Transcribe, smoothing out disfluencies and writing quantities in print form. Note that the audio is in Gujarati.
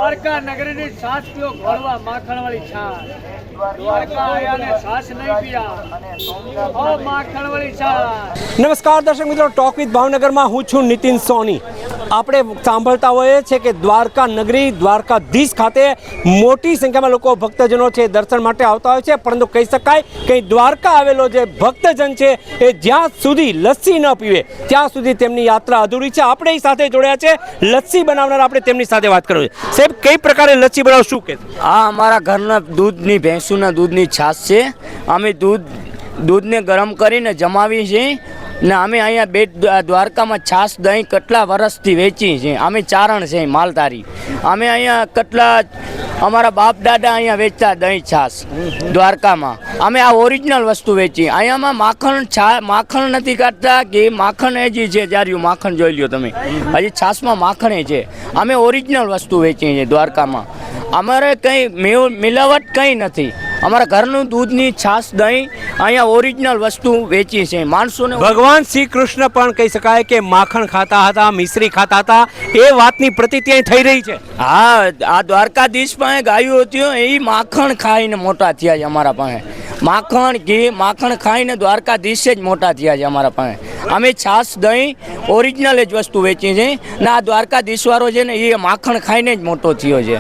દ્વારકા નગરીની છાશ પીઓ ઘોળવા માખણવાળી છાશ. દ્વારકા આયા ને છાશ નહીં પીયા ઓ માખણવાળી છાશ. નમસ્કાર દર્શક મિત્રો, ટોક વિથ ભાવનગરમાં હું છું નીતિન સોની. આપણે સાંભળતા હોઈએ છીએ કે દ્વારકા નગરી દ્વારકાધીશ ખાતે મોટી સંખ્યામાં લોકો ભક્તજનો છે દર્શન માટે આવતા હોય છે, પરંતુ કહી શકાય કે દ્વારકા આવેલો જે ભક્તજન છે એ જ્યાં સુધી લસ્સી ન પીવે ત્યાં સુધી તેમની યાત્રા અધૂરી છે. આપણે એ સાથે જોડ્યા છે લસ્સી બનાવનાર, આપણે તેમની સાથે વાત કરવી છે. સાહેબ, કઈ પ્રકારે લસ્સી બનાવો, શું કે? આ અમારા ઘરના દૂધની ભેંસુના દૂધની છાશ છે. અમે દૂધને ગરમ કરીને જમાવી છીએ ને અમે અહીંયા બેટ દ્વારકામાં છાશ દહીં કેટલા વર્ષથી વેચી છે. અમે ચારણ છે માલધારી. અમે અહીંયા કેટલા અમારા બાપ દાદા અહીંયા વેચતા દહીં છાશ દ્વારકામાં. અમે આ ઓરિજિનલ વસ્તુ વેચી. અહીંયામાં માખણ નથી કાઢતા કે માખણ એ જ છે. જ્યારે માખણ જોઈ લ્યો તમે, હજી છાશમાં માખણ છે. અમે ઓરિજિનલ વસ્તુ વેચી છે દ્વારકામાં. અમારે કંઈ મિલાવટ કંઈ નથી. અમારા ઘરનું દૂધની છાશ દહીં અહીંયા ઓરિજિનલ વસ્તુ વેચી છે માણસોને. ભગવાન શ્રી કૃષ્ણ પણ કહી શકાય કે માખણ ખાતા હતા, મિશ્રી ખાતા હતા, એ વાતની પ્રતીતિ અહીં થઈ રહી છે. હા, આ દ્વારકાધીશ પાસે ગાયો હતી એ માખણ ખાઈને મોટા થયા છે અમારા પાસે. માખણ ઘી માખણ ખાઈને દ્વારકાધીશ જ મોટા થયા છે અમારા પાસે. અમે છાશ દહીં ઓરિજિનલ જ વસ્તુ વેચી છે ને આ દ્વારકાધીશ વાળો છે ને એ માખણ ખાઈને જ મોટો થયો છે.